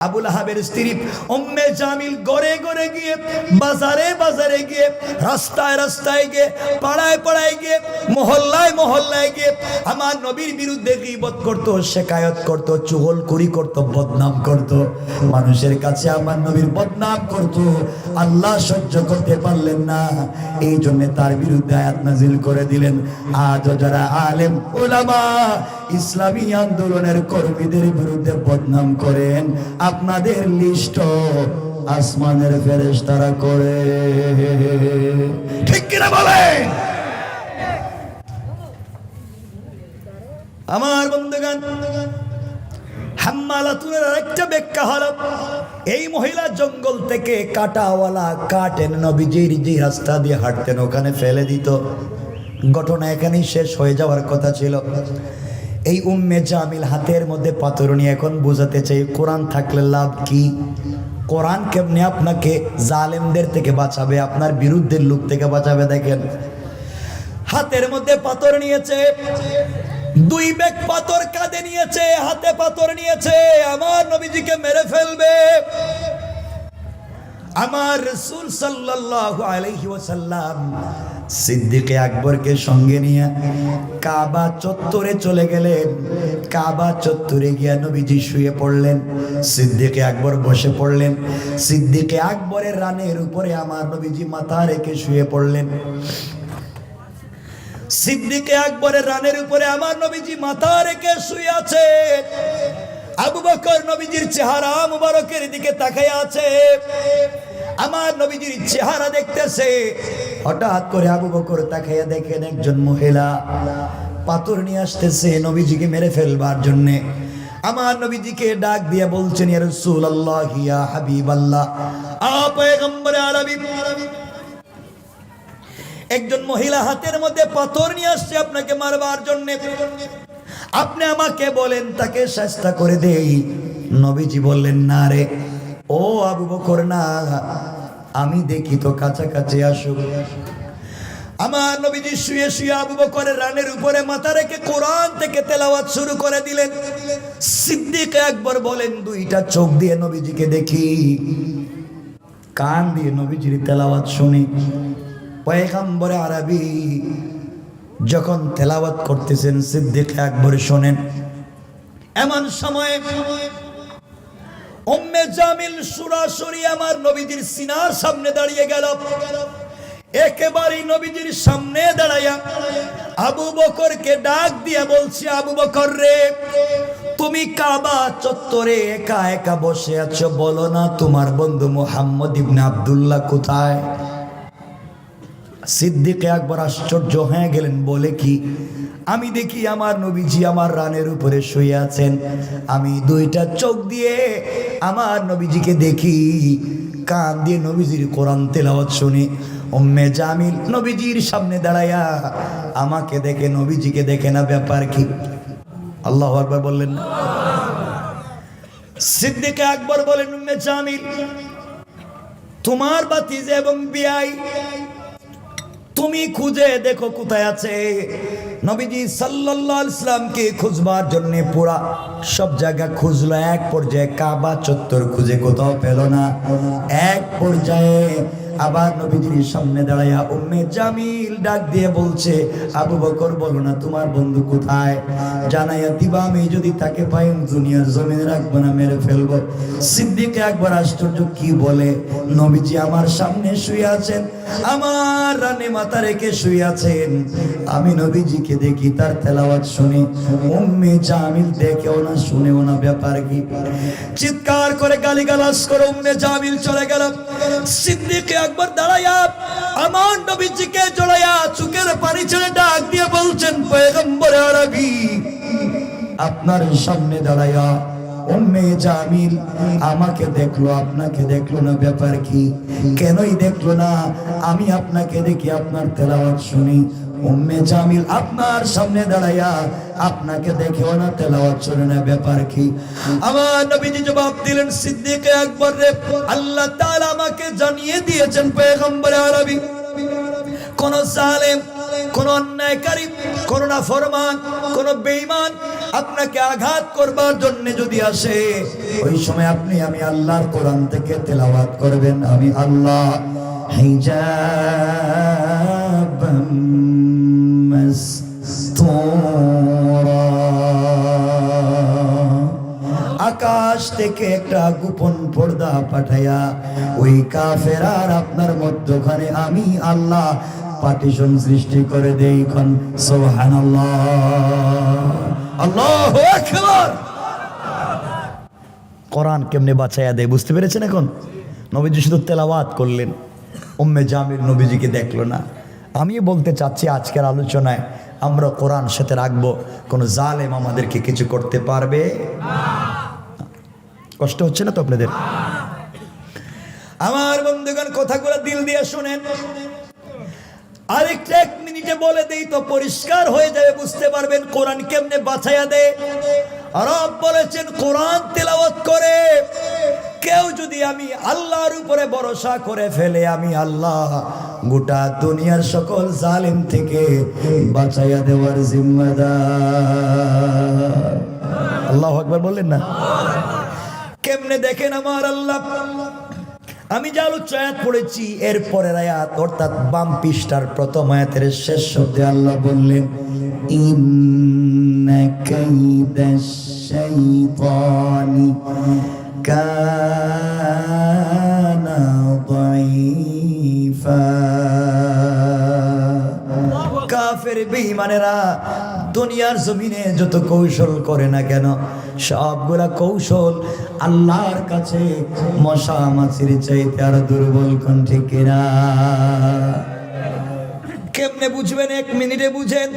আবুল আহাবের স্ত্রী উম্মে জামিল গড়ে গড়ে গিয়ে, বাজারে বাজারে গিয়ে, রাস্তায় রাস্তায় গিয়ে, পাড়ায় পাড়ায় গিয়ে, মহল্লায় মহল্লায় গিয়ে আমার নবীর বিরুদ্ধে গীবত করত, শিকায়ত করত, চুগলখড়ি করত, বদনাম করত, মানুষের কাছে আমার নবীর বদনাম করত। আল্লাহ সহ্য করতে পারলেন না, এই জন্য তার বিরুদ্ধে আয়াত নাজিল করে দিলেন। আজ যারা আলেম উলামা ইসলামী আন্দোলনের কর্মীদের বিরুদ্ধে বদনাম করেন, আপনাদের লিস্ট আসমানের ফেরেশতারা করে, ঠিক কিনা বলেন? আমার বন্ধুগণ, হাম্মালাতুনের আরেকটা ব্যাখ্যা হলো, এই মহিলা জঙ্গল থেকে কাটাওয়ালা কাঠ এনে নবীজির যে রাস্তা দিয়ে হাঁটতেন ওখানে ফেলে দিত। ঘটনা এখানেই শেষ হয়ে যাওয়ার কথা ছিল। এই উম্মে জামিল হাতের মধ্যে পাথর নিয়ে এখন বোঝাতে চাই কোরআন থাকলে লাভ কি, কোরআন কেমনে আপনাকে জালেমদের থেকে বাঁচাবে, আপনার বিরুদ্ধের লোক থেকে বাঁচাবে। দেখেন, হাতের মধ্যে পাথর নিয়েছে, দুই ব্যাগ পাথর কাঁধে নিয়েছে, হাতে পাথর নিয়েছে, আমার নবীজিকে মেরে ফেলবে। আমার রাসূল সাল্লাল্লাহু আলাইহি ওয়াসাল্লাম সিদ্দিকে আকবরকে সঙ্গে নিয়ে কাবা চত্বরে চলে গেলেন। কাবা চত্বরে গিয়ে নবীজি শুয়ে পড়লেন, সিদ্দিকে আকবর বসে পড়লেন। সিদ্দিকে আকবরের রানের উপরে আমার নবীজি মাথা রেখে শুয়ে পড়লেন। সিদ্দিকে আকবরের রানের উপরে আমার নবীজি মাথা রেখে শুয়ে আছে। আবু বকর নবীজির চেহারা মুবারকের দিকে তাকিয়ে আছে, আমার নবীজির চেহারা দেখতেছে। হঠাৎ করে আবু বকর তাকিয়ে দেখেন একজন মহিলা পাথর নিয়ে আসতেছে নবীজিকে মেরে ফেলবার জন্য। আমার নবীজিকে ডাক দিয়ে বলছেন, ইয়া রাসূলুল্লাহ, ইয়া হাবিবাল্লাহ, পয়গম্বর আরবি, একজন মহিলা হাতের মধ্যে পাথর নিয়ে আসছে আপনাকে মারবার জন্য, আপনি আমাকে বলেন তাকে শাস্তি করে দেই। নবীজি বললেন, না রে ও আবু বকর, না, আমি দেখি তো, কাছাকাছি আসুক। আমার নবীজি শুয়ে শুয়ে আবু বকরের রানের উপরে মাথা রেখে কোরআন থেকে তেলাওয়াত শুরু করে দিলেন। সিদ্দিক আকবর বলেন, দুইটা চোখ দিয়ে নবীজিকে দেখি, কান দিয়ে নবীজির তেলাওয়াত শুনি। পয়গম্বর আরবি যখন তেলাওয়াত করতেছেন সিদ্দিক আকবর শোনেন। এমন সময় উম্মে জামিল সরাসরি আমার নবীজির সিনার সামনে দাঁড়িয়ে গেল। একেবারেই নবীজির সামনে দাঁড়াইয়া আবু বকরকে ডাক দিয়ে বলছি, আবু বকর রে, তুমি কাবা চত্বরে একা একা বসে আছো, বলো না তোমার বন্ধু মুহাম্মদ ইবনে আব্দুল্লাহ কোথায়? সিদ্দিক আকবর আশ্চর্য হয়ে গেলেন, বলে কি? আমি দেখি আমার নবীজি আমার রানের উপরে শুয়ে আছেন, আমি দুইটা চোখ দিয়ে আমার নবীজিকে দেখি, কান দিয়ে নবীজির কোরআন তেলাওয়াত শুনি। উম্মে জামিল নবীজির সামনে দাঁড়ায়া আমাকে দেখে, নবীজিকে দেখে না, ব্যাপার কি? আল্লাহু আকবার বললেন না? সিদ্দিক আকবর বলেন, উম্মে জামিল, তোমার ভাতিজা এবং বিয়াই, তুমি খুঁজে দেখো কোথায় আছে। নবীজি সাল্লাল্লাহু আলাইহি সাল্লামকে খুঁজবার জন্য পুরা সব জায়গা খুঁজলো, এক পর্যায়ে কাবা চত্বর খুঁজে কোথাও পেল না। এক পর্যায়ে আবার নবীজির সামনে দাঁড়াইয়া উম্মে জামিল ডাক দিয়ে বলছে, আবু বকর, বলো না তোমার বন্ধু কোথায়, জানাইয়া দিবা, আমি যদি তাকে পাই দুনিয়ার জমিনে রাখবো না, মেরে ফেলবো। সিদ্দিক আকবর আশ্চর্য, কি বলে? নবীজি আমার সামনে শুয়ে আছেন, আমার রানে মাথা রেখে শুয়ে আছেন, আমি নবীজিকে দেখি, তার তেলাওয়াত শুনি। উম্মে জামিল দেখেও না, শুনেও না, ব্যাপার কি? চিৎকার করে গালিগালাজ করে উম্মে জামিল চলে গেল। সিদ্দিক আকবর দাঁড়াইয়া আমার নবীজিকে জড়াইয়া চোখের পানি ছেড়ে ডাক দিয়ে বলছেন, পয়গম্বর আরবি, আপনার সামনে দাঁড়াইয়া উম্মে জামিল আমাকে দেখলো, আপনাকে দেখলো না, ব্যাপার কি? কেনই দেখলো না? আমি আপনাকে দেখি, আপনার তেলাওয়াত শুনি। উম্মে জামিল আপনার সামনে দাঁড়াইয়া আপনাকে দেখেও না, তেলাওয়াত শুনে না, ব্যাপার কি? আমার নবীজি জবাব দিলেন, সিদ্দিক আকবর রে, আল্লাহ তাআলা আমাকে জানিয়ে দিয়েছেন, পয়গম্বর আরবি, কোন জালেম, কোন অন্যায়কারী, কোন নাফরমান, কোন বেঈমান আপনাকে আঘাত করবার জন্য যদি আসে, ওই সময় আপনি আমি আল্লাহর কোরআন থেকে তেলাওয়াত করবেন, আমি আল্লাহ হিজাবাম মাসতুরা। আকাশ থেকে একটা গোপন পর্দা পাঠাইয়া ওই কাফের আর আপনার মধ্যখানে আমি আল্লাহ পার্টিশন সৃষ্টি করে দেই। খন সুবহানাল্লাহ, আল্লাহু আকবার। কোরআন কেমনে বাঁচাইয়া দেয় বুঝতে পেরেছেন? এখন নবীজি শুধু তেলাওয়াত করলেন, উম্মে জামিল নবীজিকে দেখলো না। আমি বলতে চাচ্ছি আজকের আলোচনায় আমরা কোরআন সাথে রাখবো, কোনো জালেম আমাদেরকে কিছু করতে পারবে না। কষ্ট হচ্ছে না তো আপনাদের? আমার বন্ধুগণ, কথাগুলো দিল দিয়ে শুনেন। আরেকটা 1 মিনিটে বলে দেই তো পরিষ্কার হয়ে যাবে, বুঝতে পারবেন কোরআন কেমনে বাঁচাইয়া দেয়। রব বলেছেন কোরআন তেলাওয়াত করে কেউ যদি আমি আল্লাহর উপরে ভরসা করে ফেলে, আমি আল্লাহ গোটা দুনিয়ার সকল জালিম থেকে বাঁচাইয়া দেওয়ার জিম্মাদার। আল্লাহু আকবার বললেন না? কেমনে দেখেন আমার আল্লাহ। আমি যে আয়াত পড়েছি এর পরের আয়াত, অর্থাৎ বাম পৃষ্ঠার প্রথম আয়াতের শেষ শব্দে আল্লাহ বললেন ইন্না কাইদাশ শাইতানি কানা দাঈফা। কাফের বেঈমানেরা দুনিয়ার জমিনে যত কৌশল করে না কেন, সবগুলা কৌশল আল্লাহর কাছে মশা মাছির চাইতে আর দুর্বল। কোন ঠিক কিনা? কেমনে বুঝবেন? 1 মিনিটে বুঝেন।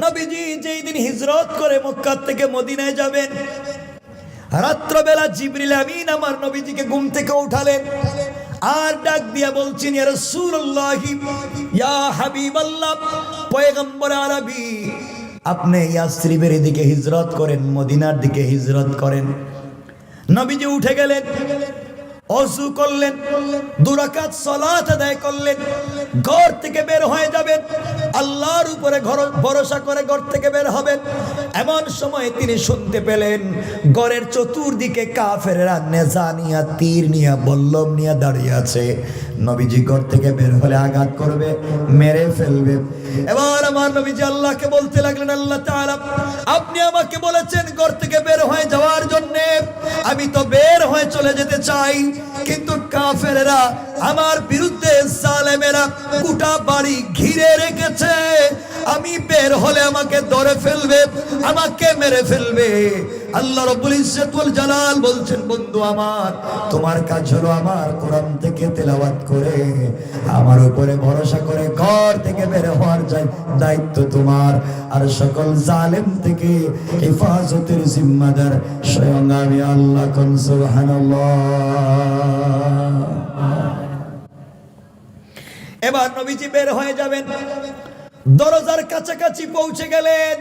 নবীজি যেই দিন হিজরত করে মক্কা থেকে মদিনায় যাবেন, রাত্রবেলা জিবরিল আমিন আমার নবীজিকে ঘুম থেকে উঠালেন আর ডাক দিয়া বলছেন, ইয়া রাসূলুল্লাহ, ইয়া হাবিবাল্লাহ, পয়গম্বর আরবি, আপনি ইয়াসরিবের দিকে হিজরত করেন, মদিনার দিকে হিজরত করেন। নবীজি উঠে গেলেন, ওযু করলেন, 2 রাকাত সালাত আদায় করলেন, ঘর থেকে বের হয়ে যাবেন, আল্লাহর উপরে ভরসা করে ঘর থেকে বের হবেন। এমন সময় তিনি শুনতে পেলেন ঘরের চতুর্দিকে কাফেররা নেজা নিয়া, তীর নিয়া, বল্লম নিয়া দাঁড়িয়ে আছে। নবীজি ঘর থেকে বের হলে আঘাত করবে, মেরে ফেলবে। এবার আমার নবীজি আল্লাহকে বলতে লাগলেন, আল্লাহ তাআলা, আপনি আমাকে বলেছেন ঘর থেকে বের হয়ে যাওয়ার জন্য, আমি তো বের হয়ে চলে যেতে চাই, কিন্তু কাফেররা আমার বিরুদ্ধে, জালেমেরা গোটা বাড়ি ঘিরে রেখেছে। আমি বের হলে আমাকে ধরে ফেলবে, আমাকে মেরে ফেলবে। আল্লাহ রাব্বুল ইজ্জত ওয়াল জালাল বলছেন, বন্ধু আমার, তোমার কাজ হলো আমার কোরআন থেকে তেলাওয়াত করে আমার উপরে ভরসা করে ঘর থেকে বের হওয়ার দায়িত্ব তোমার, আর সকল জালেম থেকে হেফাজতের জিম্মাদার স্বয়ং আমি আল্লাহ। কোন সুবহানাল্লাহ। এবার নবীজি বের হয়ে যাবেন, দরজার কাছাকাছি পৌঁছে গেলেন।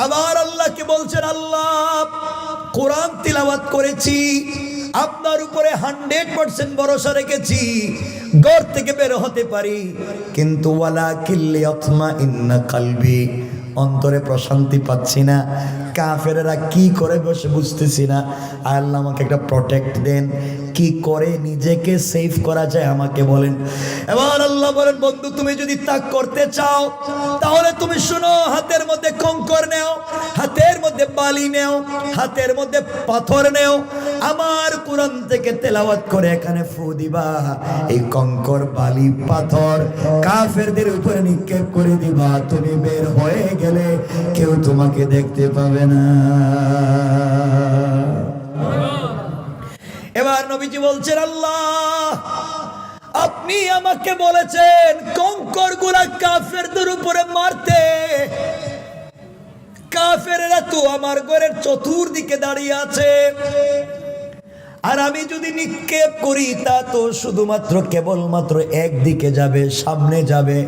আবার আল্লাহকে বলছেন, আল্লাহ, কোরআন তিলাওয়াত করেছি, আপনার উপরে 100% ভরসা রেখেছি, ঘর থেকে বের হতে পারি, কিন্তু ওয়ালাকিন লিয়াতমাইন্না কলবি, অন্তরে প্রশান্তি পাচ্ছি না, কাফেররা কি করে বসে বুঝতেছি না। আল্লাহ আমাকে একটা প্রটেক্ট দেন, কি করে নিজেকে সেভ করা যায় আমাকে বলেন। এবার আল্লাহ বলেন, বন্ধু, তুমি যদি তা করতে চাও তাহলে তুমি শুনো, হাতের মধ্যে কঙ্কর নেও, হাতের মধ্যে বালি নেও, হাতের মধ্যে পাথর নেও, আমার কোরআন থেকে তেলাওয়াত করে এখানে ফু দিবা, এই কঙ্কর, বালি, পাথর কাফেরদের উপরে নিক্ষেপ করে দিবা। তুমি বের হয়ে গেলে কেউ তোমাকে দেখতে পাবে না। এবার নবীজি বলছেন, আল্লাহ, আপনি আমাকে বলেছেন কঙ্কর গুলা কাফেরদের উপরে মারতে, কাফেররা তো আমার ঘরের চতুর্দিকে দাঁড়িয়ে আছে, আর আমি যদি নিক্ষেপ করি তা তো শুধুমাত্র কেবলমাত্র একদিকে যাবে, সামনে যাবে।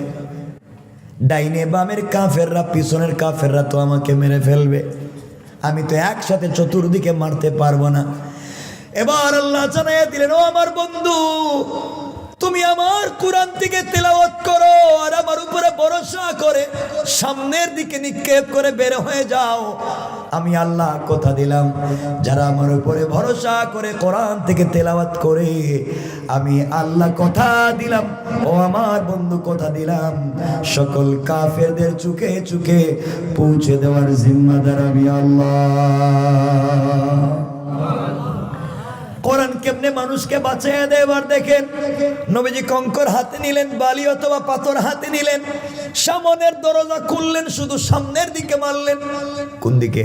ডাইনে বামের কাফেররা, পিছনের কাফেররা তো আমাকে মেরে ফেলবে, আমি তো একসাথে চতুর্দিকে মারতে পারবো না। এবার আল্লাহ জানাইয়া দিলেন, ও আমার বন্ধু, তুমি আমার কোরআন থেকে তেলাওয়াত করো আর আমার উপরে ভরসা করে সামনের দিকে নিক্ষেপ করে বের হয়ে যাও। আমি আল্লাহ কথা দিলাম, যারা আমার উপরে ভরসা করে কোরআন থেকে তেলাওয়াত করে, আমি আল্লাহ কথা দিলাম, ও আমার বন্ধু কথা দিলাম, সকল কাফেরদের চুকে চুকে পৌঁছে দেওয়ার জিম্মাদার আমি আল্লাহ। কোরআন কেমনে মানুষকে বাঁচিয়ে দেয় এবার দেখেন। নবীজি কঙ্কর হাতে নিলেন, বালি অথবা পাথর হাতে নিলেন, সামনের দরজা খুললেন, শুধু সামনের দিকে মারলেন। কোন দিকে?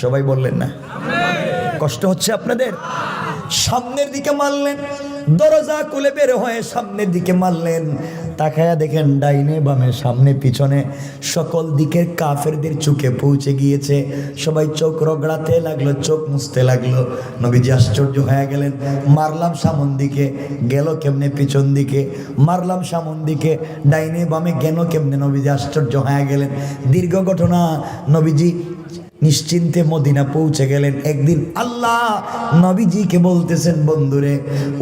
সবাই বললেন না? কষ্ট হচ্ছে আপনাদের? সামনের দিকে মারলেন, দরজা খুলে বের হয়ে সামনের দিকে মারলেন। তাকায়া দেখেন ডাইনে বামে সামনে পিছনে সকল দিকের কাফেরদের চোখে পৌঁছে গিয়েছে। সবাই চোখ রগড়াতে লাগলো, চোখ মুছতে লাগলো। নবীজি আশ্চর্য হয়ে গেলেন, মারলাম সামন দিকে, গেল কেমনে পিছন দিকে, মারলাম সামন দিকে, ডাইনে বামে গেল কেমনে? নবীজি আশ্চর্য হয়ে গেলেন। দীর্ঘ ঘটনা। নবীজি নিশ্চিন্তে মদিনা পৌঁছে গেলেন। একদিন আল্লাহ নবীজিকে বলতেছেন, বন্ধুরে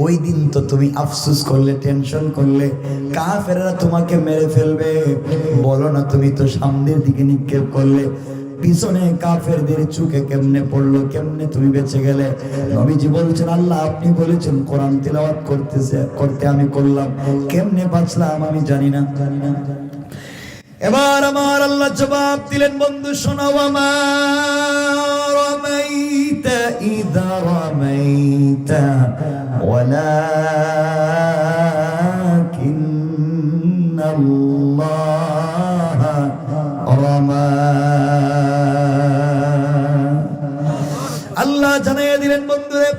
ওই দিন তো তুমি আফসোস করলে, টেনশন করলে, কাফেররা তোমাকে মেরে ফেলবে, বলো না তুমি তো সামনের দিকে নিক্ষেপ করলে, পিছনে কাফেরদের চোখে কেমনে পড়লো, কেমনে তুমি বেঁচে গেলে? নবীজি বলছেন, আল্লাহ আপনি বলেছেন কোরআন তিলাওয়াত করতে আমি করলাম, কেমনে বাঁচলাম আমি জানি না। এবার আমার আল্লাহ জবাব দিলেন, বন্ধু শোনো, আমার রামাইতা ইযা রামাইতা ওয়ালাকিন্নাল্লাহ রামা। আল্লাহ জানিয়ে দিলেন, বন্ধুরে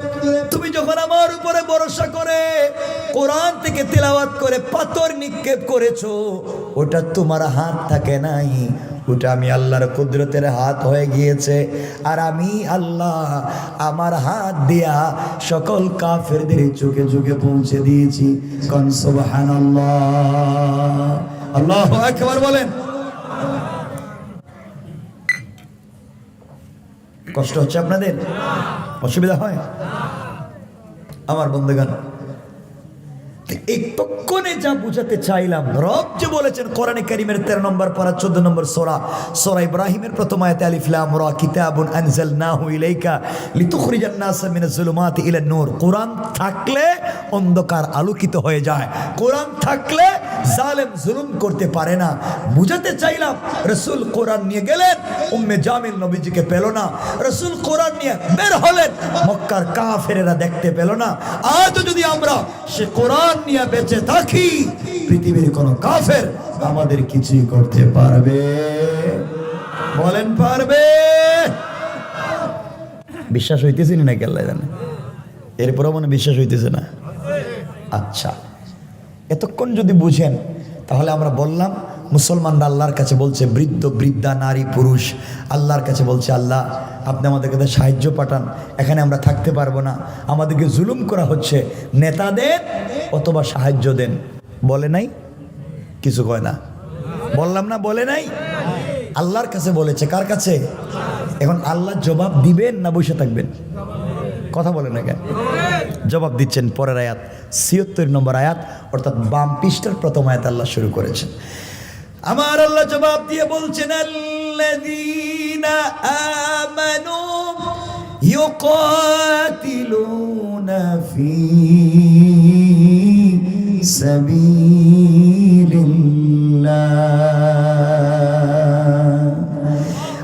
তুমি যখন আমার উপরে ভরসা করে কোরআন থেকে তিলাওয়াত করে পাথর নিক্ষেপ করেছো, ওটা তোমার হাত থাকে নাই, ওটা আমি আল্লাহর কুদরতের হাত হয়ে গিয়েছে। আর আমি আল্লাহ আমার হাত দিয়া সকল কাফেরদের চোখে চোখে পৌঁছে দিয়েছি। কোন সুবহানাল্লাহ, আল্লাহু আকবার বলেন। কষ্ট হচ্ছে আপনাদের? অসুবিধা হয়? আমার বন্ধুগণ, একটুক্ষণে যা বুঝাতে চাইলাম, রব যে বলেছেন কোরআনে কারীমের 13 নম্বর পারা 14 নম্বর সূরা ইব্রাহিমের প্রথম আয়াতে আলিফ লাম রা কিতাবুন আনজালনাহু ইলাইকা লিতুখরিজান নাসা মিনাজ যুলুমাতি ইলান নূর। কোরআন থাকলে অন্ধকার আলোকিত হয়ে যায়, কোরআন থাকলে জালেম জুলুম করতে পারে না। বুঝাতে চাইলাম, রাসূল কোরআন নিয়ে গেলেন, উম্মে জামিল নবীজিকে পেল না। রাসূল কোরআন নিয়ে বের হলেন, মক্কার কাফেরেরা দেখতে পেল না। আজ যদি আমরা সে কোরআন নিয়ে বেঁচে থাকি, পৃথিবীর কোন কাফের আমাদের কিছুই করতে পারবে? বলেন পারবে? বিশ্বাস হইতেছে না কি আল্লাহ জানে? এরপরও মনে বিশ্বাস হইতেছে না? আচ্ছা, এতক্ষণ যদি বুঝেন তাহলে আমরা বললাম মুসলমানরা আল্লাহর কাছে বলছে, বৃদ্ধ বৃদ্ধা নারী পুরুষ আল্লাহর কাছে বলছে, আল্লাহ আপনি আমাদের কাছে সাহায্য পাঠান, এখানে আমরা থাকতে পারবো না, আমাদেরকে জুলুম করা হচ্ছে, নেতা দেন অথবা সাহায্য দেন। বলে নাই? কিছু কয় না? বললাম না বলে নাই? আল্লাহর কাছে বলেছে। কার কাছে? এখন আল্লাহ জবাব দিবেন না বসে থাকবেন? কথা বলে না কেন? জবাব দিচ্ছেন। পরের আয়াত ৭৬ নম্বর আয়াত, অর্থাৎ বাম পৃষ্ঠার প্রথম আয়াত আল্লাহ শুরু করেছেন। আমার আল্লাহ জবাব দিয়ে বলছেন, আল্লাযীনা আমানু ইউকাতিলুনা ফি সাবিলিল্লাহ।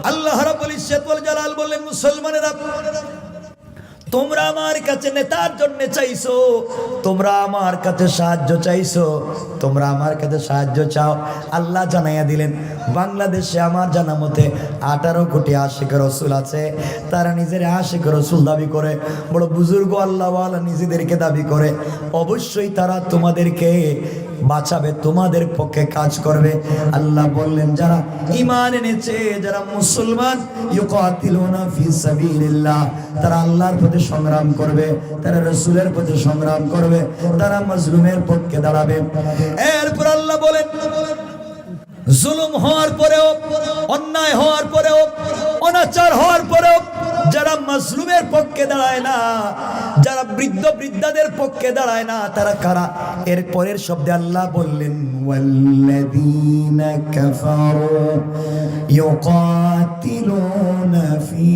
আল্লাহ রাব্বুল ইজ্জত ওয়াল জালাল বললেন, মুসলমানেরা তোমরা আমার কাছে নেতার জন্য চাইছো, তোমরা আমার কাছে সাহায্য চাইছো, তোমরা আমার কাছে সাহায্য চাও। আল্লাহ জানাইয়া দিলেন, বাংলাদেশে আমার জানা মতে 18 কোটি আশিক রসুল আছে। তারা নিজের আশিক রসুল দাবি করে, বড় বুজুর্গ আল্লাহওয়ালা নিজেদেরকে দাবি করে। অবশ্যই তারা তোমাদেরকে বাঁচাবে, তোমাদের পক্ষে কাজ করবে। আল্লাহ বললেন, যারা ঈমান এনেছে, যারা মুসলমান, ইউকাতিলুনা ফি সাবিলিল্লাহ, তারা আল্লাহর পথে সংগ্রাম করবে, তারা রাসূলের পথে সংগ্রাম করবে, তারা মাজলুমের পক্ষে দাঁড়াবে। এরপর আল্লাহ বলেন, জুলুম হওয়ার পরেও, অন্যায় হওয়ার পরেও, অনাচার হওয়ার পরেও, যারা মাজলুমের পক্ষে দাঁড়ায় না, যারা বৃদ্ধ বৃদ্ধাদের পক্ষে দাঁড়ায় না, তারা কারা? এর পরের শব্দে আল্লাহ বললেন ওয়াল্লাযীনা কাফারু ইউকাতিলুনা ফী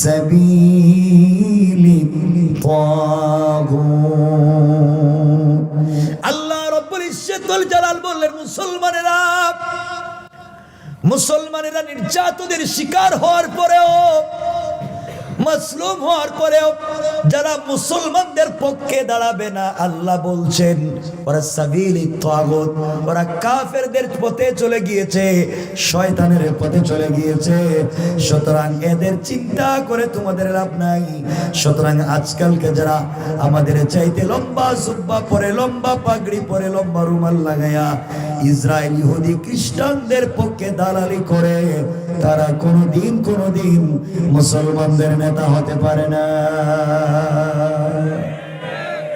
সাবিলিত তাগুত। আল্লাহ রাব্বুল ইজ্জত ওয়াল জালাল বললেন মুসলমানেরা নির্যাতনের শিকার হওয়ার পরেও, মাসলুম হওয়ার পরেও যারা মুসলমানদের পক্ষে দাঁড়াবে না, আল্লাহ বলছেন ওরা সাবিলিত তাগুত, ওরা কাফেরদের পথে চলে গিয়েছে, শয়তানের পথে চলে গিয়েছে। সুতরাং এদের চিন্তা করে তোমাদের লাভ নাই। সুতরাং আজকালকে যারা আমাদের চাইতে লম্বা জুব্বা পরে, লম্বা পাগড়ি পরে, লম্বা রুমাল লাগায়া ইসরায়েল ইহুদি খ্রিস্টানদের পক্ষে দালালি করে, তারা কোনোদিন মুসলমানদের নেতা হতে পারে না।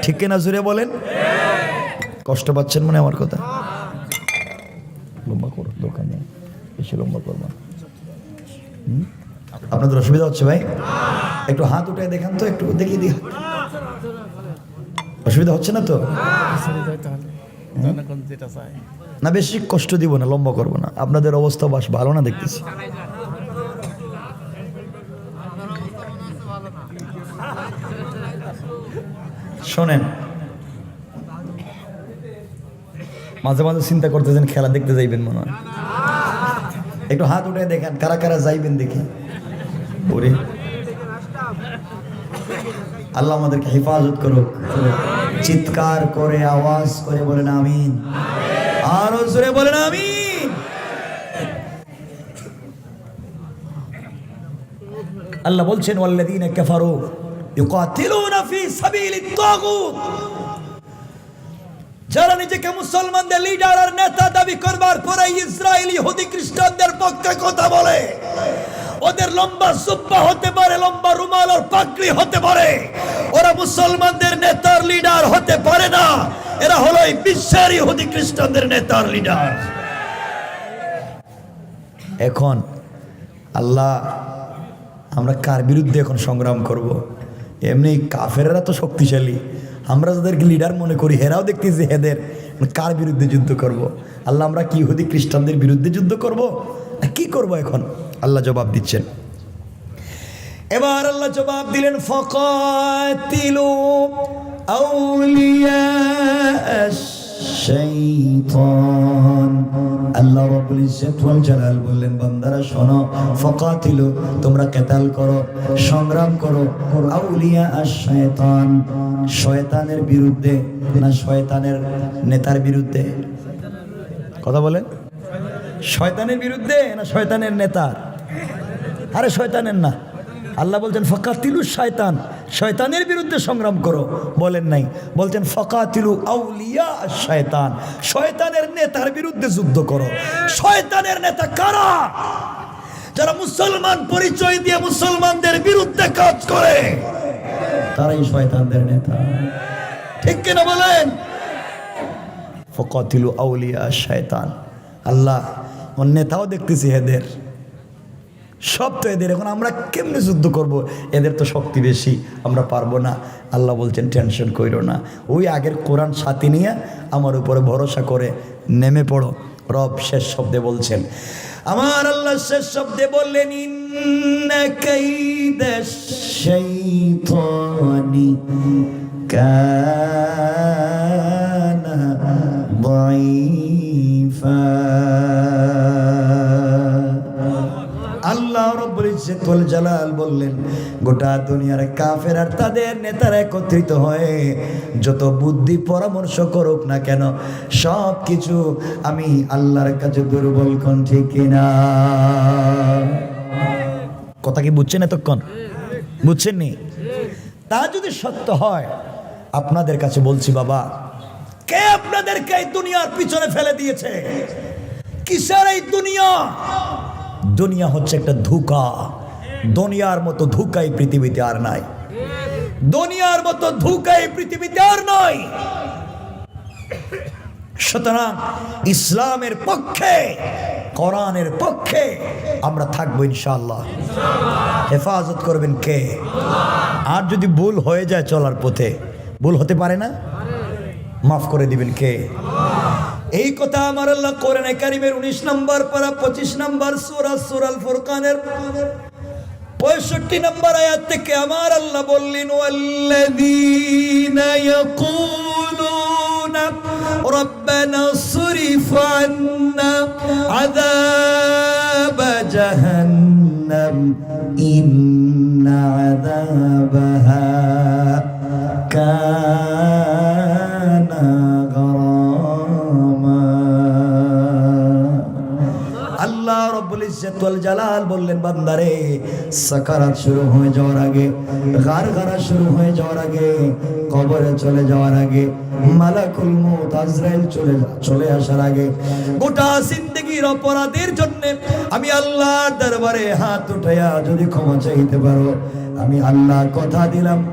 ঠিক কিনা জুড়ে বলেন? কষ্ট পাচ্ছেন মনে আমার কথা? লম্বা করো, দোকানে বেশি লম্বা করবো। আপনাদের অসুবিধা হচ্ছে ভাই? একটু হাত উঠে দেখান তো, একটু দেখিয়ে দিই। অসুবিধা হচ্ছে না তো? না, বেশি কষ্ট দিব না, লম্বা করবো না। আপনাদের অবস্থা বাস ভালো না দেখতেছি। শোনেন, মাঝে মাঝে চিন্তা করতেছেন খেলা দেখতে যাইবেন মনে হয়। একটু হাত উঠে দেখেন কারা কারা যাইবেন দেখি। ওরে আল্লাহ আমাদেরকে হেফাজত করুক। চিৎকার করে আওয়াজ করে বলেন আমিন, আরো জোরে বলেন আমিন। আল্লাহ বলছেন ওয়াল্লাযীনা কাফারু ইউকাতিলুনা ফি সাবিলিত তাগুত, যারা নিজেকে মুসলমানদের লিডার আর নেতা দাবি করবার পরে ইসরায়েল ইহুদি খ্রিস্টানদের পক্ষে কথা বলে, ওদের লম্বা জুব্বা হতে পারে, লম্বা রুমাল আর পাগড়ি হতে পারে, ওরা মুসলমানদের নেতার লিডার হতে পারে না। এরা হলো এই বিশ্বের ইহুদি খ্রিস্টানদের নেতার লিডার। এখন আল্লাহ, আমরা কার বিরুদ্ধে এখন সংগ্রাম করব? এমনি কাফেররা তো শক্তিশালী, আমরা যাদেরকে লিডার মনে করি হেরাও দেখতেছি, এদের কার বিরুদ্ধে যুদ্ধ করব? আল্লাহ, আমরা কি ইহুদি খ্রিস্টানদের বিরুদ্ধে যুদ্ধ করব? কি করব এখন? আল্লাহ জবাব দিচ্ছেন। এবার আল্লাহ জবাব দিলেন ফাকাতিলু আউলিয়া শাইতান। আল্লাহ রাব্বুল ইজ্জত ওয়াল জালাল বললেন বান্দারা শোনো, ফাকাতিলু, তোমরা কিতাল করো, সংগ্রাম করো, আউলিয়া আশ-শাইতান, শয়তানের বিরুদ্ধে না শয়তানের নেতার বিরুদ্ধে? কথা বলেন, শয়তানের বিরুদ্ধে না শয়তানের নেতার? আরে শয়তানের না। আল্লাহ বলছেন ফাকাতিলু শাইতান, শয়তানের বিরুদ্ধে সংগ্রাম করো, বলেন নাই, বলছেন ফাকাতিলু আউলিয়া আশ-শাইতান, শয়তানের নেতার বিরুদ্ধে যুদ্ধ করো। শয়তানের নেতা কারা? যারা মুসলমান পরিচয় দিয়ে মুসলমানদের বিরুদ্ধে কাজ করে, তারাই শয়তানদের নেতা। ঠিক কিনা বলেন? ফাকাতিলু আউলিয়া আশ-শাইতান। আল্লাহ ওর নেতাও দেখতেছি এদের, সব তো এদের। এখন আমরা কেমনে যুদ্ধ করব? এদের তো শক্তি বেশি, আমরা পারবো না। আল্লাহ বলছেন টেনশন কইরো না, ওই আগের কোরআন সাথে নিয়ে আমার উপরে ভরসা করে নেমে পড়ো। রব শেষ শব্দে বলছেন, আমার আল্লাহ শেষ শব্দে বললেন ইন্না কাইদাশ শাইতানি কানা দাঈফা। আল্লাহ রাব্বুল ইজ্জত ওয়াল জালাল বললেন গোটা দুনিয়ার কাফের আর তাদের নেতারা একত্রিত হয়ে যত বুদ্ধি পরামর্শ করুক না কেন, সব কিছু আমি আল্লাহর কাছে দুর্বল। কোন ঠিক কিনা? কথা কি বুঝছেন? এতক্ষণ বুঝছেন নি? তা যদি সত্য হয়, আপনাদের কাছে বলছি বাবা, কে আপনাদেরকে এই দুনিয়ার পিছনে ফেলে দিয়েছে? কিসের এই দুনিয়া? দুনিয়া হচ্ছে একটা ধোঁকা। দুনিয়ার মতো ধোঁকা এই পৃথিবীতে আর নাই। দুনিয়ার মতো ধোঁকা এই পৃথিবীতে আর নাই। সুতরাং ইসলামের পক্ষে কোরআনের পক্ষে আমরা থাকবো ইনশাআল্লাহ। হেফাজত করবেন কে? আর যদি ভুল হয়ে যায় চলার পথে, ভুল হতে পারে না, মাফ করে দিবেন কে? এই কথা আমার আল্লাহ কোরআনে কারীমের 19 নম্বর পারা 25 নম্বর সূরা সূরাল ফুরকানের 65 নম্বর আয়াত থেকে আমার আল্লাহ বললেন, ওয়াল্লাযীনা ইয়াকুলুনা রাব্বানা সরিফ আন্না আযাব জাহান্নাম ইন্না আযাবাহা কানা গারামা। আল্লাহ রব্বুল ইজ্জত ওয়াল জালাল বললেন, বান্দারে সাকারাত শুরু হয়ে যাওয়ার আগে, গারগারা শুরু হয়ে যাওয়ার আগে, কবরে চলে যাওয়ার আগে, মালাকুল মউত আজরাইল চলে আসার আগে, গোটা জিন্দেগীর অপরাধের জন্য আমি আল্লাহর দরবারে হাত উঠাইয়া যদি ক্ষমা চাইতে পারো, আমি আল্লাহ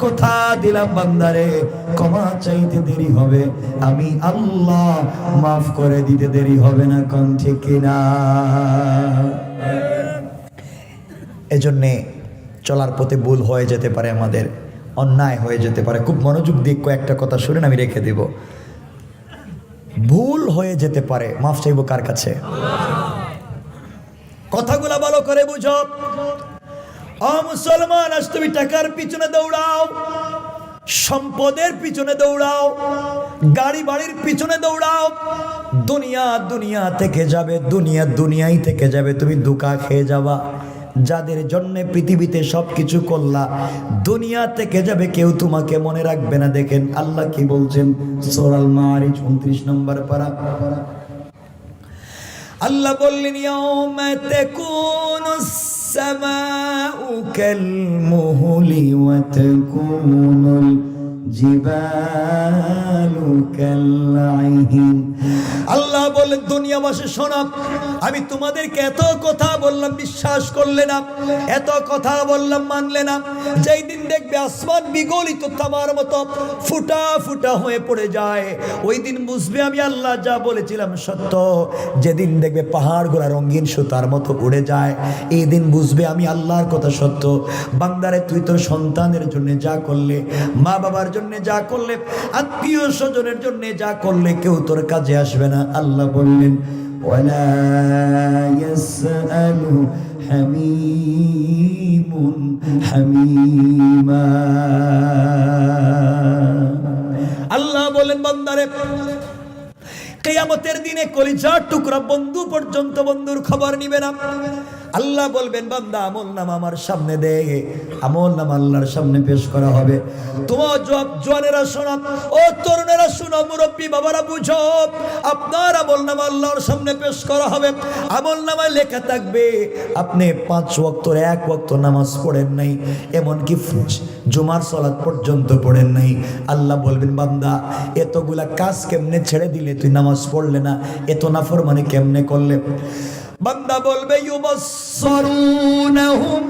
কথা দিলাম বান্দারে, ক্ষমা চাইতে দেরি হবে, আমি আল্লাহ মাফ করে দিতে দেরি হবে না। কোন ঠিক কিনা? এজন্যে চলার পথে ভুল হয়ে যেতে পারে, আমাদের অন্যায় হয়ে যেতে পারে। খুব মনোযোগ দিয়ে কয়েকটা কথা শুনেন, আমি রেখে দিব। ভুল হয়ে যেতে পারে, মাফ চাইবো কার কাছে? কথাগুলা ভালো করে বুঝো। ও মুসলমান, আজ তুমি টাকার পিছনে দৌড়াও, সম্পদের পিছনে দৌড়াও, গাড়ি বাড়ির পিছনে দৌড়াও, দুনিয়া থেকে যাবে, দুনিয়াই থেকে যাবে, তুমি ধোঁকা খেয়ে যাবা। যাদের জন্য পৃথিবীতে সবকিছু করলা, দুনিয়া থেকে যাবে, কেউ তোমাকে মনে রাখবে না। দেখেন আল্লাহ কি বলছেন, সূরা আল মাআরিজ 29 নম্বর পারা। আল্লাহ বললেন, ইয়াউমা তাকুনুস সামাউ কাল মুহলি ওয়া তাকুনুল জিবালু কাল আইহিন। আল্লাহ বলেন, দুনিয়াবাসী শোনো, আমি তোমাদেরকে এত কথা বললাম, বিশ্বাস করলে না, এত কথা বললাম, মানলে না। যেই দিন দেখবে আসমান বিগলিত তামার মতো ফুটা ফুটা হয়ে পড়ে যায়, ওই দিন বুঝবে আমি আল্লাহ যা বলেছিলাম সত্য। যেদিন দেখবে পাহাড়গুলা রঙিন সুতার মতো উড়ে যায়, এই দিন বুঝবে আমি আল্লাহর কথা সত্য। বান্দারে, তুই তোর সন্তানের জন্য যা করলে, মা বাবার জন্য যা করলে, আত্মীয় স্বজনের জন্য যা করলে, কেউ তোর কাজে আসবে না। আল্লাহ বললেন, ওয়ালা ইয়াসআলু হামীমুন হামীমা। আল্লাহ বলেন, বান্দারে, কিয়ামতের দিনে কলিজার টুকরা বন্ধু পর্যন্ত বন্ধুর খবর নিবে না। আল্লাহ বলবেন, বান্দা আমলনামা আমার সামনে দে। আমলনামা আল্লাহর সামনে পেশ করা হবে। তোমার জওয়ানেরা শোনো, ও তরুণেরা শোনো, মুরব্বী বাবারা বুঝো, আপনার আমলনামা আল্লাহর সামনে পেশ করা হবে। আমলনামায় লেখা থাকবে আপনি 5 ওয়াক্তের 1 ওয়াক্ত নামাজ পড়েন নাই, এমনকি জুমার সালাত পর্যন্ত পড়েন নাই। আল্লাহ বলবেন, বান্দা এতগুলা কাজ কেমনে ছেড়ে দিলে, তুই নামাজ পড়লে না, এত নাফরমানি কেমনে করলে? বান্দা বলবে, ইউবাসসিরুনহুম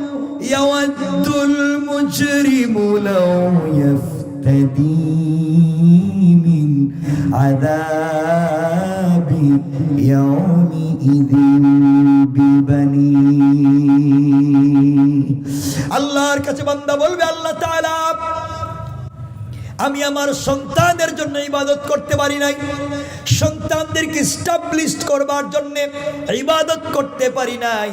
ইয়াওয়াদ্দুল মুজরিমু লাউ ইয়াফতাদি মিন আযাবি ইয়াউমিইযিন বিবানি। আল্লাহর কাছে বান্দা বলবে, আল্লাহ তাআলা, আমি আমার সন্তানদের জন্য ইবাদত করতে পারি নাই, সন্তানদেরকে এস্টাবলিশ করবার জন্য ইবাদত করতে পারি নাই।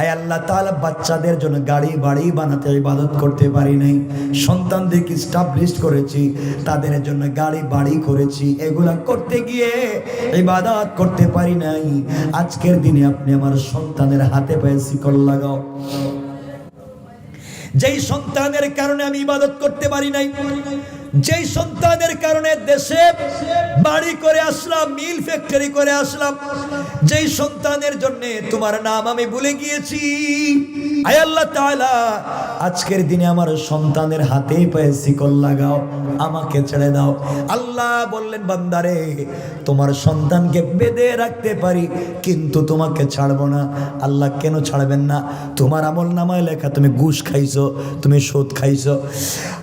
আয় আল্লাহ তাআলা, বাচ্চাদের জন্য গাড়ি বাড়ি বানাতে ইবাদত করতে পারি নাই, সন্তানদেরকে এস্টাবলিশ করেছি, তাদের জন্য গাড়ি বাড়ি করেছি, এগুলা করতে গিয়ে ইবাদত করতে পারি নাই। আজকের দিনে আপনি আমার সন্তানের হাতে পায়ে শিকল লাগাও। যেই সন্তানের কারণে আমি ইবাদত করতে পারি নাই, যেই সন্তানের কারণে দেশে বাড়ি করে আসলাম, মিল ফ্যাক্টরি করে আসলাম, যেই সন্তানের জন্য তোমার নাম আমি ভুলে গিয়েছি, আয় আল্লাহ তাআলা, আজকের দিনে আমার সন্তানের হাতে পায়ে শিকল লাগাও, আমাকে ছেড়ে দাও। আল্লাহ বললেন, বান্দারে, তোমার সন্তানকে বেঁধে রাখতে পারি, কিন্তু তোমাকে ছাড়বো না। আল্লাহ কেন ছাড়বেন না? তোমার আমলনামায় লেখা তুমি ঘুষ খাইছো, তুমি সুদ খাইছো।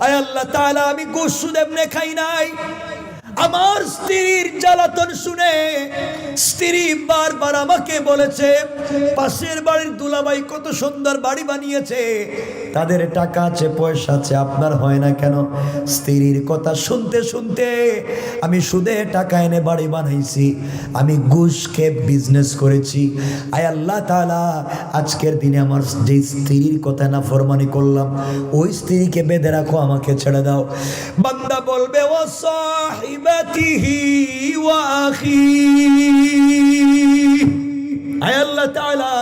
আয় আল্লাহ তাআলা, আমি ঘুষ সুদ এমনি খাই নাই, আমার স্ত্রীর জ্বালাতন শুনে স্ত্রী বারবার আমাকে বলেছে, পাশের বাড়ির দুলাভাই কত সুন্দর বাড়ি বানিয়েছে, তাদের টাকা আছে পয়সা আছে, আপনার হয় না কেন? স্ত্রীর কথা শুনতে শুনতে আমি সুদে টাকা এনে বাড়ি বানাইছি, আমি ঘুষ খেয়ে বিজনেস করেছি। আয় আল্লাহ তাআলা, আজকের দিনে আমার যে স্ত্রীর কথা না ফরমানি করলাম, ওই স্ত্রীকে বেঁধে রাখো, আমাকে ছেড়ে দাও। বান্দা বলবে, ও সাহিবাতিহি ওয়া আখি, আয় আল্লাহ তাআলা,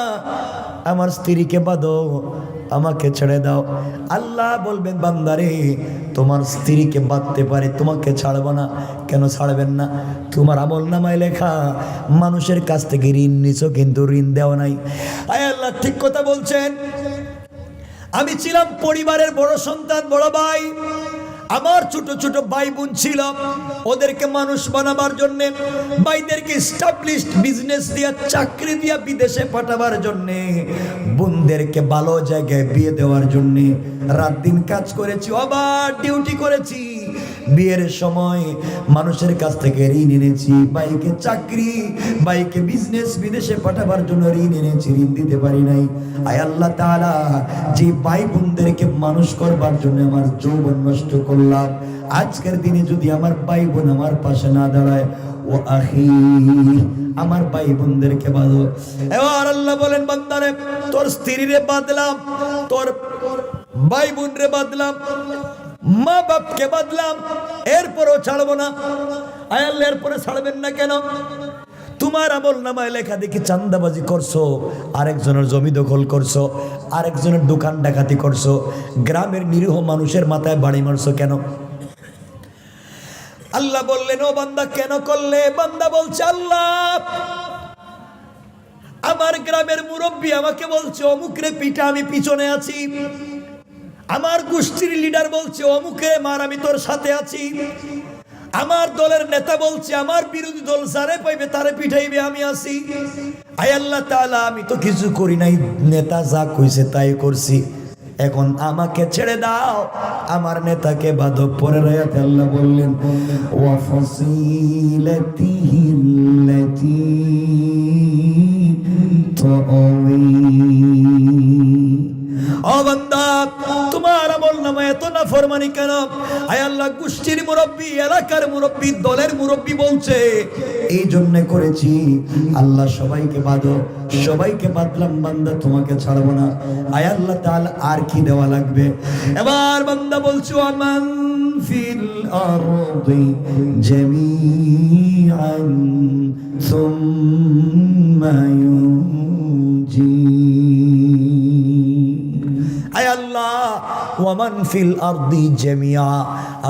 আমার স্ত্রীকে বাঁধো, আমাকে ছেড়ে দাও। আল্লাহ বলবেন, বান্দারে তোমার স্ত্রীকে বাঁধতে পারে, তোমাকে ছাড়বো না। কেন ছাড়বেন না? তোমার আমল নামায় লেখা মানুষের কাছ থেকে ঋণ নিছো, কিন্তু ঋণ দেওয়া নাই। আয় আল্লাহ ঠিক কথা বলছেন। আমি ছিলাম পরিবারের বড় সন্তান, বড় ভাই। আমার ছোট ছোট ভাই বোন ছিল, ওদেরকে মানুষ বানাবার জন্য, ভাইদেরকে এস্টাবলিশড বিজনেস দিয়া, চাকরি দিয়া বিদেশে পাঠাবার জন্য, বোনদেরকে ভালো জায়গায় বিয়ে দেওয়ার জন্য রাত দিন কাজ করেছি, আবার ডিউটি করেছি। বিয়ের সময় মানুষের কাছ থেকে ঋণ এনেছি, ভাইকে চাকরি, ভাইকে বিজনেস বিদেশে পাঠাবার জন্য ঋণ এনেছি, ঋণ দিতে পারি নাই। আয় আল্লাহ তাআলা, যে ভাই বোনদেরকে মানুষ করবার জন্য আমার যৌবন নষ্ট করলাম, আজকের দিনে যদি আমার ভাই বোন আমার পাশে না দাঁড়ায়, ও আখি, আমার ভাই বোনদেরকে বাঁধো। এবার আল্লাহ বলেন, বান্দারে তোর স্ত্রীরে বাঁধলাম, তোর ভাই বোন রে বাঁধলাম, মা বাপকে বাঁধলাম, এরপরও ছাড়বো না। আয় আল্লাহ, এরপরে ছাড়বেন না কেন? তোমার আমল নামায় লেখা দেখি চাঁদাবাজি করছো, আরেকজনের জমি দখল করছো, আরেকজনের দোকান ডাকাতি করছো, গ্রামের নিরীহ মানুষের মাথায় বাড়ি মারছো কেন? আল্লাহ বললেন, ও বান্দা কেন করলে? বান্দা বলছে, আল্লাহ আমার গ্রামের মুরব্বী আমাকে বলছে অমুকরে পিঠা, আমি পিছনে আছি। আমার গোষ্ঠীর লিডার বলছে অমুকে মার, আমি তোর সাথে আছি। আমার দলের নেতা বলছে আমার বিরোধী দল যারে পাইবে তারে পিঠাইবে, আমি আছি। আয় আল্লাহ তাআলা, আমি তো কিছু করি নাই, নেতা যা কইছে তাই করছি, এখন আমাকে ছেড়ে দাও, আমার নেতাকে বাঁধো। পরের আয়াতে আল্লাহ বললেন, ওয়া ফাসিলাতিহিল্লাতী তুআওয়ি। ও বান্দা, তোমার আমল নামায় এত নাফরমানি কেন? আয় আল্লাহ, গোষ্ঠীর মুরব্বী, এলাকার মুরব্বী, দলের মুরব্বী বলছে এই জন্য করেছি। আল্লাহ সবাইকে বাঁধো, সবাইকে বাঁধলাম, বান্দা তোমাকে ছাড়বো না। আয় আল্লাহ তাআলা, আর কি দেওয়া লাগবে? এবার বান্দা বলছো, আমান ফিল আরদি জামিআন সুম্মা ইউনজি। আয় আল্লাহ, ওয়ামান ফিল আরদি জামিআ,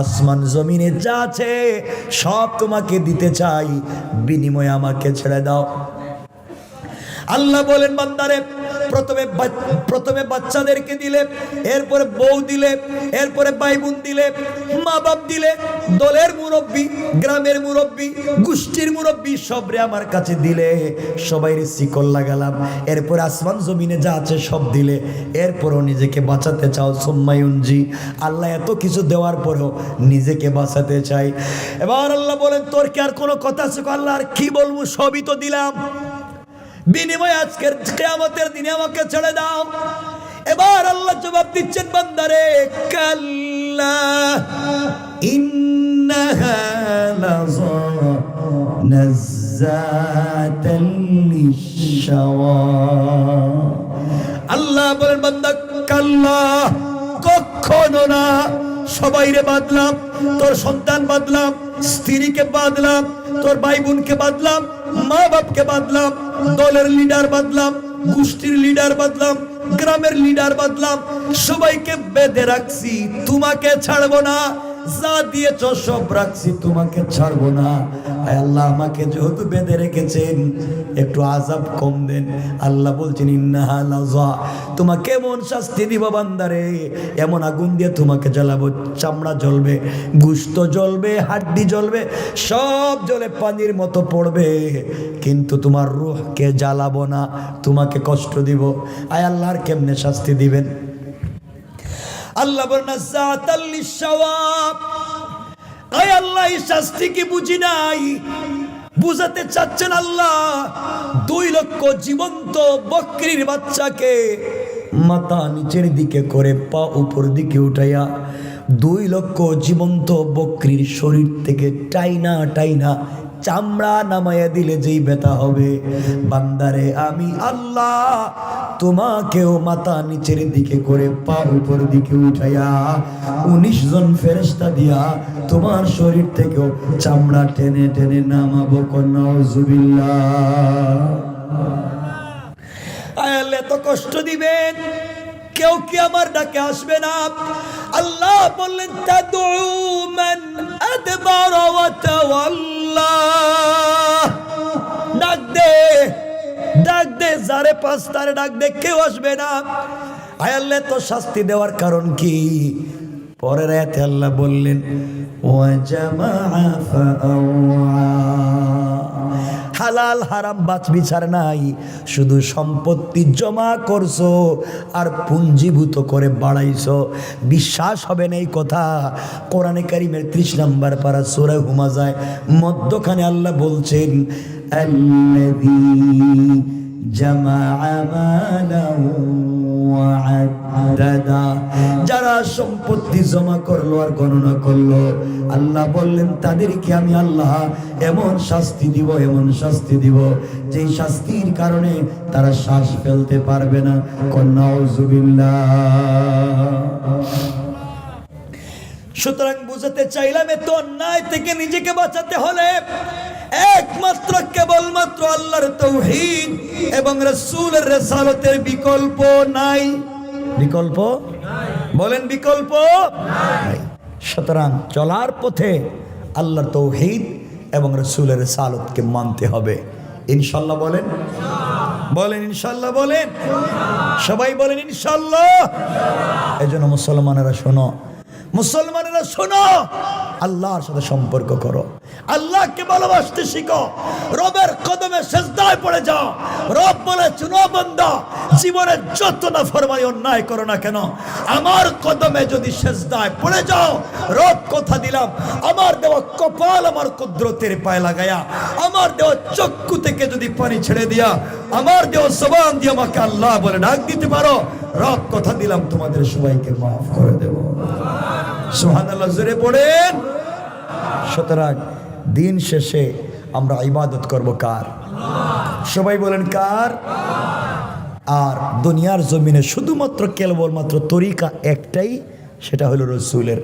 আসমান জমিনে যা আছে সব তোমাকে দিতে চাই, বিনিময়ে আমাকে ছেড়ে দাও। আল্লাহ বলেন, বান্দারে প্রথমে বাচ্চাদেরকে দিলে, এরপরে বউ দিলে, এরপরে ভাই বোন দিলে, মা বাপ দিলে, দলের মুরব্বী, গ্রামের মুরব্বী, গোষ্ঠীর মুরব্বী, সবরে আমার কাছে দিলে, সবাই শিকল লাগালাম। এরপরে আসমান জমিনে যা আছে সব দিলে, এরপরও নিজেকে বাঁচাতে চাও, সুম্মায়ুনজি। আল্লাহ এত কিছু দেওয়ার পরেও নিজেকে বাঁচাতে চাই। এবার আল্লাহ বলেন, তোর কি আর কোনো কথা আছে? আল্লাহ আর কি বলবো, সবই তো দিলাম, বিনিময়ে আজকের কিয়ামতের দিনে আমাকে ছেড়ে দাও। এবার আল্লাহ জবাব দিচ্ছেন, বান্দারে কাল্লা ইন্নাহা লাযা নাযাতাল লিশাওয়া। আল্লাহ বলেন, বান্দা কাল্লা, কখনো না। সবাইরে বাঁধলাম, তোর সন্তান বাঁধলাম, স্ত্রীকে বাঁধলাম, তোর ভাই বোনকে বাঁধলাম, মা বাপকে বাঁধলাম, দলের লিডার বাঁধলাম, গোষ্ঠীর লিডার বাঁধলাম, গ্রামের লিডার বাঁধলাম, সবাইকে বেঁধে রাখছি, তোমাকে ছাড়বো না। যা দিয়েছ সব রাখছি, তোমাকে ছাড়বো না। আল্লাহ আমাকে যেহেতু বেঁধে রেখেছেন, একটু আযাব কম দেন। আল্লাহ বলছেন, ইন্নাহা লাযা, তোমাকে এমন শাস্তি দিব বান্দারে, এমন আগুন দিয়ে তোমাকে জ্বালাবো, চামড়া জ্বলবে, গোশত জ্বলবে, হাড্ডি জ্বলবে, সব জ্বলে পানির মতো পড়বে, কিন্তু তোমার রূহকে জ্বালাবো না, তোমাকে কষ্ট দিব। আয় আল্লাহর কেমনে শাস্তি দিবেন? আল্লাহ বলেন, নাযাতাল লিশাওয়া, আয় আল্লাহ এই শাস্তি কি বুঝি নাই? বুঝাতে চাচ্ছেন আল্লাহ 2 লক্ষ জীবন্ত বকরির বাচ্চাকে মাথা নিচের দিকে করে পা উপর দিকে উঠাইয়া 2 লক্ষ জীবন্ত বকরির শরীর থেকে টাইনা টাইনা চামড়া নামাইয়া দিলে যেই ব্যথা হবে, বান্দারে আমি আল্লাহ তোমাকেও মাথা নিচের দিকে করে পা উপর দিকে উঠাইয়া 19 জন ফেরেশতা দিয়া তোমার শরীর থেকেও চামড়া টেনে টেনে নামাবো। নাউজুবিল্লাহ। আল্লাহ এত কষ্ট দিবেন, কেউ কি আমার ডাকে আসবে না? আল্লাহ বললেন তাদউ মান আদবারা ওয়া তাওয়াল্লা, ডাক দে ডাক দে, যারে পাঁচ তারে ডাক দে, কেউ আসবে না। আয় আল্লাহ তো শাস্তি দেওয়ার কারণ কি? পরের আয়াতে আল্লাহ বললেন ওয়া জামাআ ফাআওয়া, হালাল হারাম বাছ বিচার নাই, শুধু সম্পত্তি জমা করছো আর পুঞ্জীভূত করে বাড়াইছো। বিশ্বাস হবে না এই কথা। কোরআনে কারিমের 30 নম্বর পারা সূরা হুমাজায় মধ্যখানে আল্লাহ বলছেন আল্লাযী জামাআ মালাহু ওয়া আদ্দাদা, যারা সম্পত্তি জমা করলো আর গণনা করলো, আল্লাহ বললেন তাদেরকে আমি আল্লাহ এমন শাস্তি দিব, এমন শাস্তি দিব যেই শাস্তির কারণে তারা শ্বাস ফেলতে পারবে না। নাউজুবিল্লাহ। সুতরাং বুঝাতে চাইলাম এত অন্যায় থেকে নিজেকে বাঁচাতে হলে একমাত্র কেবলমাত্র আল্লাহর তাওহীদ এবং রাসূলের রিসালাতের বিকল্প নাই। বিকল্প বলেন, বিকল্প নাই। সুতরাং চলার পথে আল্লাহর তাওহীদ এবং রাসূলের রিসালাতকে মানতে হবে। ইনশাআল্লাহ বলেন, বলেন ইনশাআল্লাহ, বলেন সবাই বলেন ইনশাআল্লাহ। এজন্য মুসলমানেরা শোনো, মুসলমানেরা শোনো, আল্লাহর সাথে সম্পর্ক করো, আল্লাহকে ভালোবাসতে শিখো, রবের কদমে সিজদায় পড়ে যাও। রব বলে শুনো বান্দা, জীবনে যত নাফরমানি অন্যায় করো না কেন, আমার কদমে যদি সিজদায় পড়ে যাও, রব কথা দিলাম আমার দেওয়া কপাল আমার কুদরতের পায়ে লাগায়া, আমার দেওয়া চক্ষু থেকে যদি পানি ছেড়ে দিয়া, আমার দেওয়া জবান দিয়ে আমাকে আল্লাহ বলে ডাক দিতে পারো, রব কথা দিলাম তোমাদের সবাইকে মাফ করে দেব। সুবহানাল্লাহ জোরে পড়েন। সুতরাং দিন শেষে আমরা ইবাদত করব কার? সবাই বলেন কার? আর দুনিয়ার জমিনে শুধুমাত্র কেবলমাত্র তরিকা একটাই, সেটা হলো রাসূলের।